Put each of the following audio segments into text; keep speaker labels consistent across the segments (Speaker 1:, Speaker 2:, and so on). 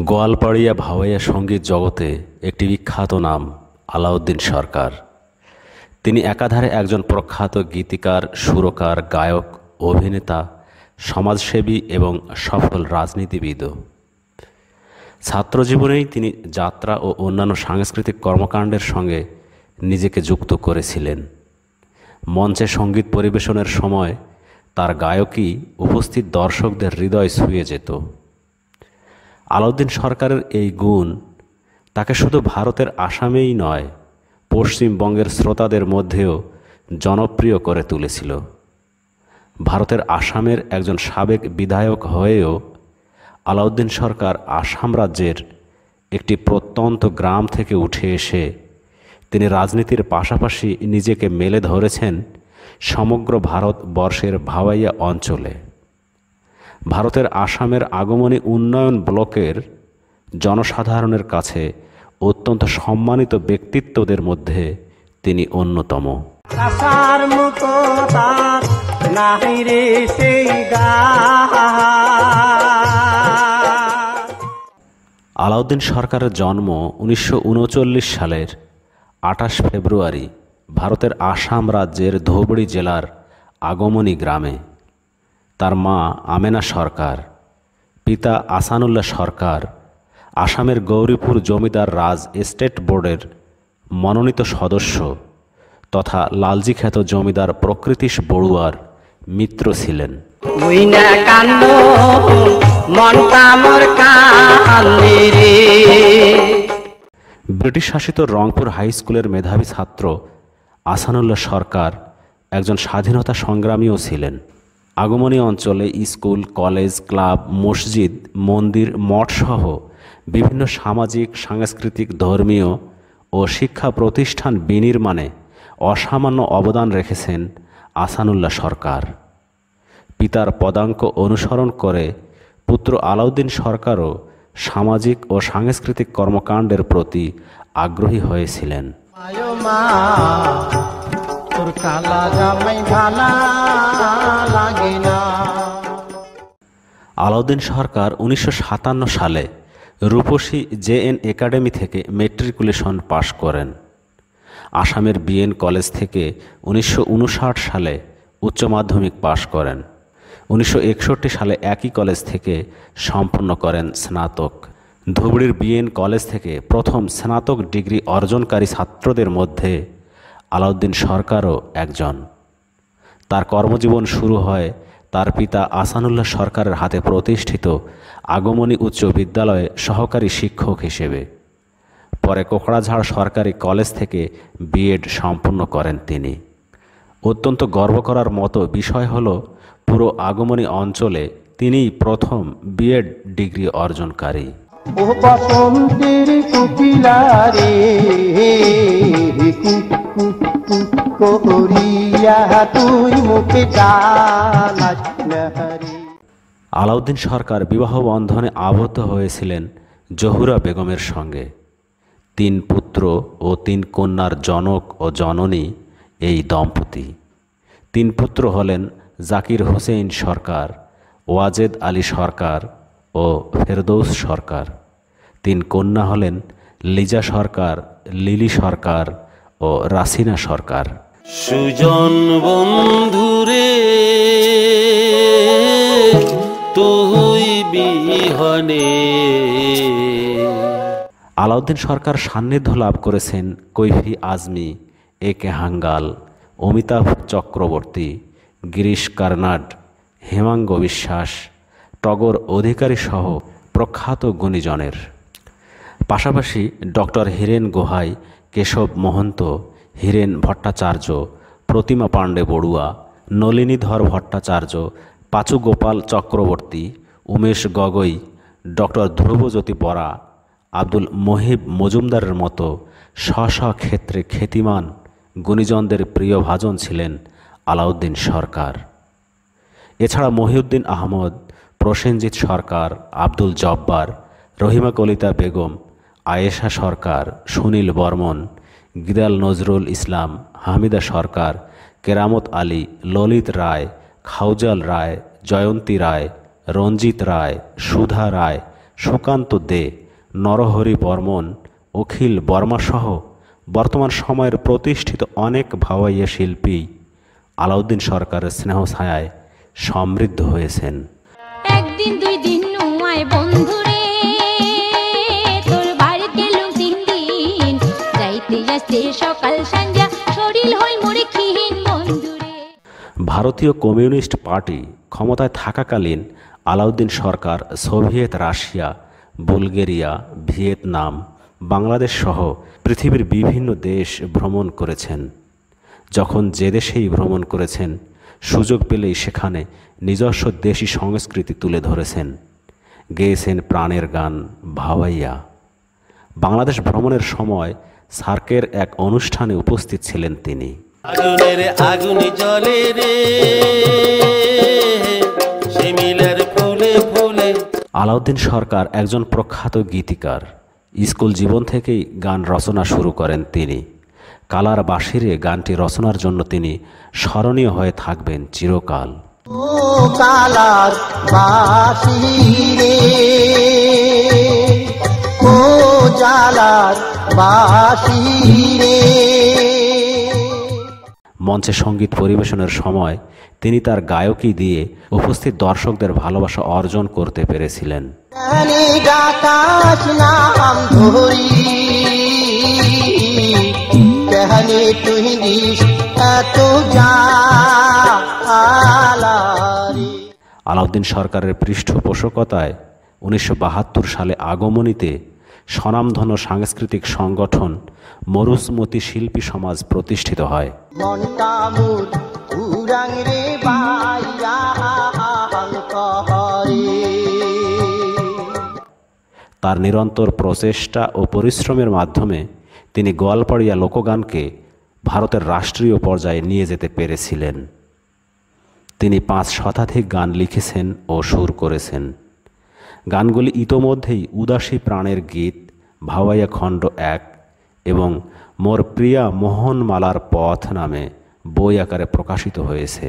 Speaker 1: গোয়ালপাড়িয়া ভাওয়াইয়া সঙ্গীত জগতে একটি বিখ্যাত নাম আলাউদ্দিন সরকার। তিনি একাধারে একজন প্রখ্যাত গীতিকার, সুরকার, গায়ক, অভিনেতা, সমাজসেবী এবং সফল রাজনীতিবিদও। ছাত্রজীবনেই তিনি যাত্রা ও অন্যান্য সাংস্কৃতিক কর্মকাণ্ডের সঙ্গে নিজেকে যুক্ত করেছিলেন। মঞ্চে সঙ্গীত পরিবেশনের সময় তার গায়কী উপস্থিত দর্শকদের হৃদয় ছুঁয়ে যেত। আলাউদ্দিন সরকারের এই গুণ তাকে শুধু ভারতের আসামেই নয়, পশ্চিমবঙ্গের শ্রোতাদের মধ্যেও জনপ্রিয় করে তুলেছিল। ভারতের আসামের একজন সাবেক বিধায়ক হয়েও আলাউদ্দিন সরকার আসাম রাজ্যের একটি প্রত্যন্ত গ্রাম থেকে উঠে এসে তিনি রাজনীতির পাশাপাশি নিজেকে মেলে ধরেছেন সমগ্র ভারতবর্ষের ভাওয়াইয়া অঞ্চলে। ভারতের আসামের আগমনী উন্নয়ন ব্লকের জনসাধারণের কাছে অত্যন্ত সম্মানিত ব্যক্তিত্বদের মধ্যে তিনি অন্যতম। আলাউদ্দিন সরকারের জন্ম 1939 সালের 28 ফেব্রুয়ারি ভারতের আসাম রাজ্যের ধুবড়ী জেলার আগমনী গ্রামে। তার মা আমেনা সরকার, পিতা আসানুল্লাহ সরকার আসামের গৌরীপুর জমিদার রাজ এস্টেট বোর্ডের মনোনীত সদস্য তথা লালজি খ্যাত জমিদার প্রকৃতিশ বড়ুয়ার মিত্র ছিলেন। ব্রিটিশ শাসিত রংপুর হাই স্কুলের মেধাবী ছাত্র আসানুল্লাহ সরকার একজন স্বাধীনতা সংগ্রামীও ছিলেন। আগমনী অঞ্চলে স্কুল, কলেজ, ক্লাব, মসজিদ, মন্দির, মঠসহ বিভিন্ন সামাজিক, সাংস্কৃতিক, ধর্মীয় ও শিক্ষা প্রতিষ্ঠান বিনির্মাণে অসামান্য অবদান রেখেছেন আসানুল্লাহ সরকার। পিতার পদাঙ্ক অনুসরণ করে পুত্র আলাউদ্দিন সরকারও সামাজিক ও সাংস্কৃতিক কর্মকাণ্ডের প্রতি আগ্রহী হয়েছিলেন। আলাউদ্দিন সরকার 1957 সালে রূপসী জে.এন. একাডেমি থেকে ম্যাট্রিকুলেশন পাশ করেন। আসামের বি.এন. কলেজ থেকে 1959 সালে উচ্চ মাধ্যমিক পাশ করেন। 1961 সালে একই কলেজ থেকে সম্পন্ন করেন স্নাতক। ধুবড়ীর বি.এন. কলেজ থেকে প্রথম স্নাতক ডিগ্রি অর্জনকারী ছাত্রদের মধ্যে আলাউদ্দিন সরকারও একজন। তার কর্মজীবন শুরু হয় তার পিতা আসানুল্লাহ সরকারের হাতে প্রতিষ্ঠিত আগমনী উচ্চ বিদ্যালয়ে সহকারী শিক্ষক হিসেবে। পরে কোকড়াঝাড় সরকারি কলেজ থেকে বিএড সম্পন্ন করেন তিনি। অত্যন্ত গর্ব করার মতো বিষয় হলো পুরো আগমনী অঞ্চলে তিনিই প্রথম বিএড ডিগ্রি অর্জনকারী। আলাউদ্দিন সরকার বিবাহ বন্ধনে আবদ্ধ হয়েছিলেন জহুরা বেগমের সঙ্গে। 3 পুত্র ও 3 কন্যার জনক ও জননী এই দম্পতি। 3 পুত্র হলেন জাকির হোসেন সরকার, ওয়াজেদ আলী সরকার ও ফেরদৌস সরকার। 3 কন্যা হলেন লিজা সরকার, লিলি সরকার ও রাসিনা সরকার।
Speaker 2: সুজন বন্ধুরে তুই বিহনে।
Speaker 1: আলাউদ্দিন সরকার সান্নিধ্য লাভ করেছেন কৈফি আজমি, একে হাঙ্গাল, অমিতাভ চক্রবর্তী, গিরিশ কার্নাড, হেমাঙ্গ বিশ্বাস, টগর অধিকারী সহ প্রখ্যাত গুণীজনের। পাশাপাশি ডক্টর হীরেন গোহাই, কেশব মহন্ত, হীরেন ভট্টাচার্য, প্রতিমা পাণ্ডে বড়ুয়া, নলিনীধর ভট্টাচার্য, পাচু গোপাল চক্রবর্তী, উমেশ গগৈ, ডক্টর ধ্রুবজ্যোতি বরা, আব্দুল মহিব মজুমদারের মতো স্ব ক্ষেত্রে খ্যাতিমান গুণীজনদের প্রিয় ভাজন ছিলেন আলাউদ্দিন সরকার। এছাড়া মহিউদ্দিন আহমদ, প্রসেনজিৎ সরকার, আব্দুল জব্বার, রহিমা কলিতা বেগম, আয়েশা সরকার, সুনীল বর্মন, গিদাল নজরুল ইসলাম, হামিদা সরকার, কেরামত আলী, ললিত রায়, খাউজাল রায়, জয়ন্তী রায়, রঞ্জিত রায়, সুধা রায়, সুকান্ত দে, নরহরি বর্মন, অখিল বর্মাসহ বর্তমান সময়ের প্রতিষ্ঠিত অনেক ভাওয়াইয়া শিল্পী আলাউদ্দিন সরকারের স্নেহ ছায়ায় সমৃদ্ধ হয়েছেন।
Speaker 3: একদিন 2 দিন নয় বন্ধুরে, তোর বাড়িতে লোক 3 দিন, যাইতে যাইতে সকাল সন্ধ্যা শরীর হই মোরে ক্ষীণ বন্ধুরে।
Speaker 1: ভারতীয় কমিউনিস্ট পার্টি ক্ষমতায় থাকাকালীন Alauddin Sarkar Soviet Russia, Bulgaria, Vietnam, Bangladesh সহ পৃথিবীর বিভিন্ন দেশ ভ্রমণ করেছেন। যখন যে দেশেই ভ্রমণ করেছেন, সুযোগ পেলেই সেখানে নিজস্ব দেশি সংস্কৃতি তুলে ধরেছেন, গেয়েছেন প্রাণের গান ভাওয়াইয়া। বাংলাদেশ ভ্রমণের সময় সার্কের এক অনুষ্ঠানে উপস্থিত ছিলেন তিনি।
Speaker 2: আগুনের আগুনে জ্বলে রে শিমিলের ফুলে ফুলে।
Speaker 1: আলাউদ্দিন সরকার একজন প্রখ্যাত গীতিকার। স্কুল জীবন থেকেই গান রচনা শুরু করেন তিনি। কালার বাঁশিরে গানটি রচনার জন্য তিনি স্মরণীয় হয়ে থাকবেন চিরকাল।
Speaker 4: ও কালার বাঁশিরে, ও জালার বাঁশিরে।
Speaker 1: মঞ্চে সঙ্গীত পরিবেশনের সময় তিনি তার গায়কী দিয়ে উপস্থিত দর্শকদের ভালোবাসা অর্জন করতে পেরেছিলেন। আলাউদ্দিন সরকারের পৃষ্ঠপোষকতায় 1972 সালে আগমনীতে স্বনামধন্য সাংস্কৃতিক সংগঠন মরুসমতি শিল্পী সমাজ প্রতিষ্ঠিত হয়। তার নিরন্তর প্রচেষ্টা ও পরিশ্রমের মাধ্যমে তিনি গোয়ালপাড়িয়া লোকগানকে ভারতের রাষ্ট্রীয় পর্যায়ে নিয়ে যেতে পেরেছিলেন। তিনি 5 শতাধিক গান লিখেছেন ও সুর করেছেন। গানগুলি ইতোমধ্যেই উদাসী প্রাণের গীত, ভাওয়াইয়া খণ্ড 1 এবং মোর প্রিয়া মোহনমালার পথ নামে বই আকারে প্রকাশিত হয়েছে।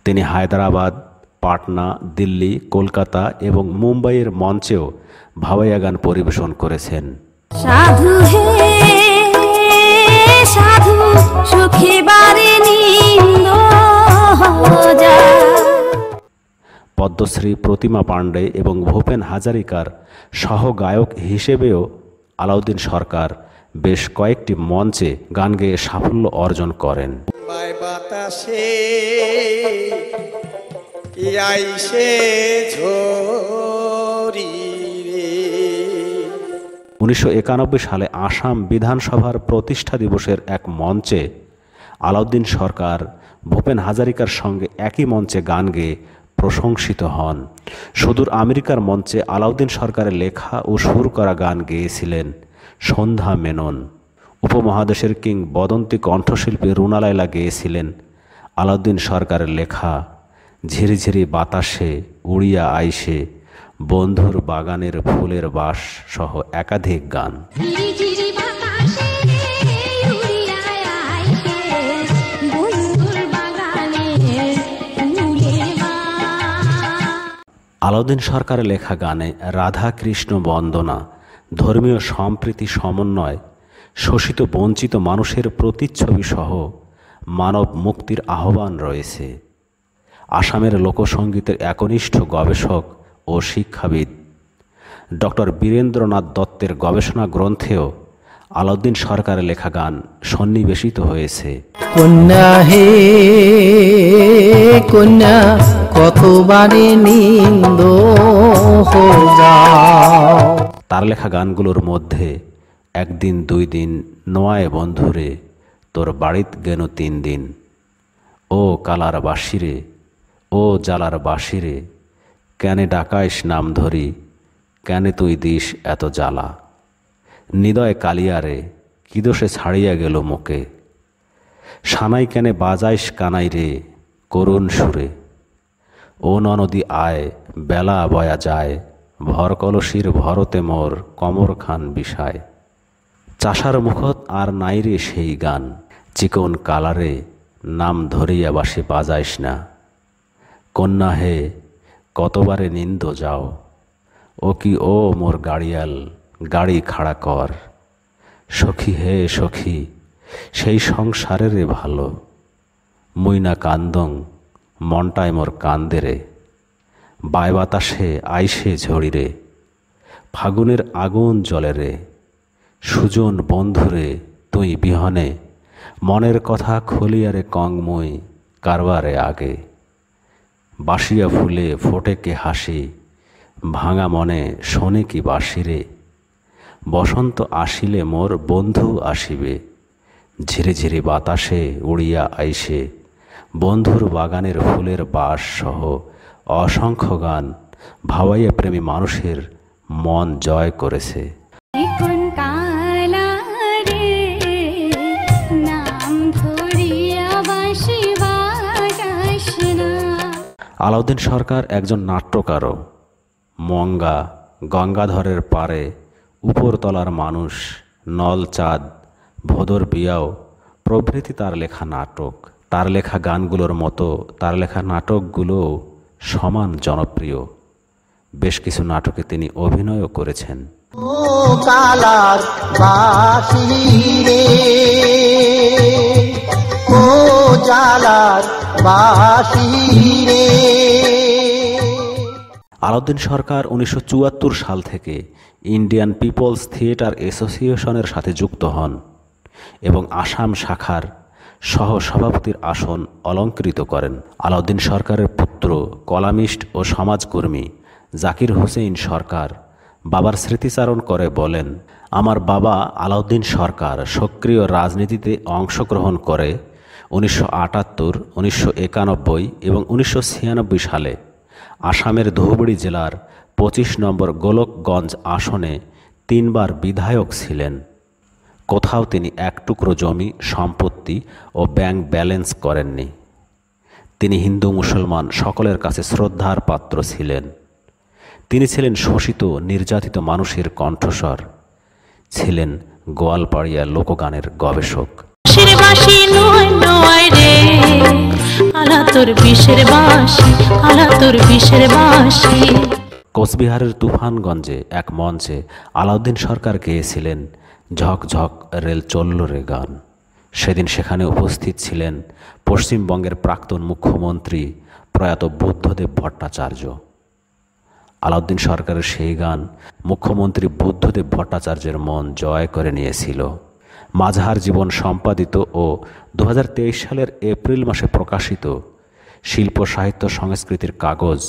Speaker 1: তিনি হায়দ্রাবাদ, পাটনা, দিল্লি, কলকাতা এবং মুম্বাইয়ের মঞ্চেও ভাওয়াইয়া গান পরিবেশন করেছেন।
Speaker 3: সাধু হে সাধু সুখে বারে নিন্দ যা।
Speaker 1: পদ্মশ্রী প্রতিমা পাণ্ডে এবং ভূপেন হাজারিকার সহগায়ক হিসেবেও আলাউদ্দিন সরকার বেশ কয়েকটি মঞ্চে গান গেয়ে সাফল্য অর্জন করেন। 1991 সালে আসাম বিধানসভার প্রতিষ্ঠা দিবসের এক মঞ্চে আলাউদ্দিন সরকার ভূপেন হাজারিকার সঙ্গে একই মঞ্চে গান গেয়ে প্রশংসিত হন। সুদূর আমেরিকার মঞ্চে আলাউদ্দিন সরকারের লেখা ও সুর করা গান গেয়েছিলেন সন্ধ্যা মেনন। উপমহাদেশের কিংবদন্তি কণ্ঠশিল্পী রুনা লায়লা গেয়েছিলেন আলাউদ্দিন সরকারের লেখা ঝিরিঝিরি বাতাসে উড়িয়া আইসে, বন্ধুর বাগানের ফুলের বাস সহ একাধিক গান। আলাউদ্দিন সরকারের লেখা গানে রাধা কৃষ্ণ বন্দনা, ধর্মীয় সম্প্রীতি সমন্বয়, শোষিত বঞ্চিত মানুষের প্রতিচ্ছবি সহ মানব মুক্তির আহ্বান রয়েছে। আসামের লোকসঙ্গীতের একনিষ্ঠ গবেষক ও শিক্ষাবিদ ডক্টর বীরেন্দ্রনাথ দত্তের গবেষণা গ্রন্থেও আলাউদ্দিন সরকারের লেখা গান সন্নিবেশিত হয়েছে।
Speaker 4: কন্যা হে কন্যা, কতবারে নিন্দ হো যাও।
Speaker 1: তার লেখা গানগুলোর মধ্যে একদিন দুই দিন নোয়ায় বন্ধুরে, তোর বাড়িত গেনু 3 দিন, ও কালার বাসিরে, ও জালার বাসিরে, কেনে ডাকাইস নাম ধরি, কেনে তুই দিস এত জ্বালা, হৃদয় কালিয়ারে, কি দোষে ছাড়িয়া গেল মুখে, সানাই কেনে বাজাইস কানাই রে, করুণ সুরে, ও ননদী আয়, বেলা বয়া যায়, ভর কলসির ভরতে মোর কমর খান বিষায়, চাষার মুখত আর নাই রে সেই গান, চিকন কালারে নাম ধরিয়া বাসে বাজাইস না, কন্যা হে কতবারে নিন্দ যাও, ও কি ও মোর গাড়িয়াল, গাড়ি খাড়া কর, সখী হে সখী সেই সংসারের ভালো, মুই না কান্দং মনটায় মোর কান্দে রে, বায় বাতাসে আইসে ঝড়িরে, ফাগুনের আগুন জ্বলে রে, সুজন বন্ধুরে তুই বিহনে, মনের কথা খুলিয়ারে কং মুই কারবারে আগে, বাসিয়া ফুলে ফোটে কে হাসি, ভাঙা মনে শোনে কি বাসিরে, বসন্ত আসিলে মোর বন্ধু আসিবে, ঝিরে ঝিরে বাতাসে উড়িয়া আইসে, বন্ধুর বাগানের ফুলের বাস সহ অসংখ্য গান ভাবাইয়া প্রেমী মানুষের মন জয় করেছে। আলাউদ্দিন সরকার একজন নাট্যকারও। মঙ্গা, গঙ্গাধরের পারে, উপরতলার মানুষ, নলচাঁদ, ভোদর বিয়াও প্রভৃতি তার লেখা নাটক। তার লেখা গানগুলোর মতো তার লেখা নাটকগুলোও সমান জনপ্রিয়। বেশ কিছু নাটকে তিনি অভিনয়ও করেছেন।
Speaker 4: ও কালার বাসিরে, ও জালার বাসিরে।
Speaker 1: আলাউদ্দিন সরকার 1974 সাল থেকে ইন্ডিয়ান পিপলস থিয়েটার অ্যাসোসিয়েশনের সাথে যুক্ত হন এবং আসাম শাখার সহ সভাপতির আসন অলঙ্কৃত করেন। আলাউদ্দিন সরকারের পুত্র কলামিস্ট ও সমাজকর্মী জাকির হোসেন সরকার বাবার স্মৃতিচারণ করে বলেন, আমার বাবা আলাউদ্দিন সরকার সক্রিয় রাজনীতিতে অংশগ্রহণ করে 1978, 1991 এবং 1996 সালে আসামের ধুবড়ী জেলার 25 নম্বর গোলকগঞ্জ আসনে 3 বার বিধায়ক ছিলেন। কোথাও তিনি এক টুকরো জমি, সম্পত্তি ও ব্যাংক ব্যালেন্স করেননি। তিনি হিন্দু মুসলমান সকলের কাছে শ্রদ্ধার পাত্র ছিলেন। তিনি ছিলেন শোষিত নির্যাতিত মানুষের কণ্ঠস্বর, ছিলেন গোয়ালপাড়িয়া লোকগানের গবেষক। কোচবিহারের তুফানগঞ্জে এক মঞ্চে আলাউদ্দিন সরকার গেয়েছিলেন ঝক ঝক রেল চলল রে গান। সেদিন সেখানে উপস্থিত ছিলেন পশ্চিমবঙ্গের প্রাক্তন মুখ্যমন্ত্রী প্রয়াত বুদ্ধদেব ভট্টাচার্য। আলাউদ্দিন সরকারের সেই গান মুখ্যমন্ত্রী বুদ্ধদেব ভট্টাচার্যের মন জয় করে নিয়েছিল। মাঝহার জীবন সম্পাদিত ও 2023 সালের এপ্রিল মাসে প্রকাশিত শিল্প সাহিত্য সংস্কৃতির কাগজ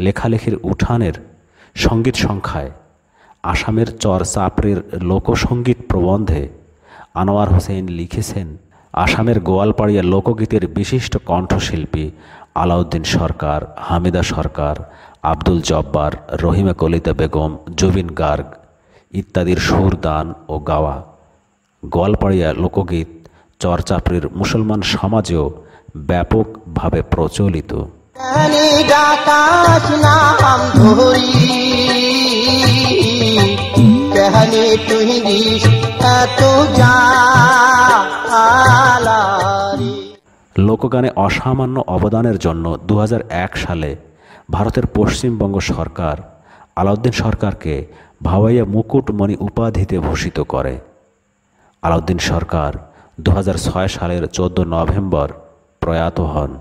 Speaker 1: লেখালেখির উঠানের সঙ্গীত সংখ্যায় আসামের চর চাপড়ির লোকসঙ্গীত প্রবন্ধে আনোয়ার হোসেন লিখেছেন, আসামের গোয়ালপাড়িয়া লোকগীতের বিশিষ্ট কণ্ঠশিল্পী আলাউদ্দিন সরকার, হামিদা সরকার, আব্দুল জব্বার, রহিমা কলিতা বেগম, জুবিন গার্গ ইত্যাদির সুর দান ও গাওয়া গোয়ালপাড়িয়া লোকগীত চরচাপড়ির মুসলমান সমাজেও ব্যাপকভাবে প্রচলিত। লোকগানে অসামান্য অবদানের জন্য 2001 সালে ভারতের পশ্চিমবঙ্গ সরকার আলাউদ্দিন সরকারকে ভাওয়াইয়া মুকুটমণি উপাধিতে ভূষিত করে। আলাউদ্দিন সরকার 2006 সালের 14 নভেম্বর প্রয়াত হন।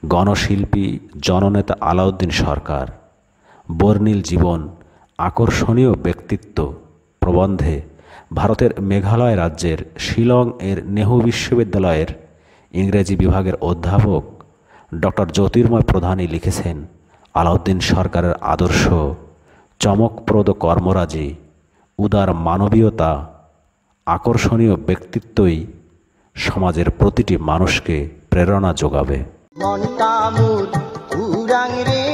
Speaker 1: গণশিল্পী জননেতা আলাউদ্দিন সরকার বর্ণিল জীবন, আকর্ষণীয় ব্যক্তিত্ব প্রবন্ধে ভারতের মেঘালয় রাজ্যের শিলং এর নেহু বিশ্ববিদ্যালয়ের ইংরেজি বিভাগের অধ্যাপক ডক্টর জ্যোতির্ময় প্রধানই লিখেছেন, আলাউদ্দিন সরকারের আদর্শ, চমকপ্রদ কর্মরাজি, উদার মানবীয়তা, আকর্ষণীয় ব্যক্তিত্বই সমাজের প্রতিটি মানুষকে প্রেরণা যোগাবে।
Speaker 4: মনটা মোর উড়াং রে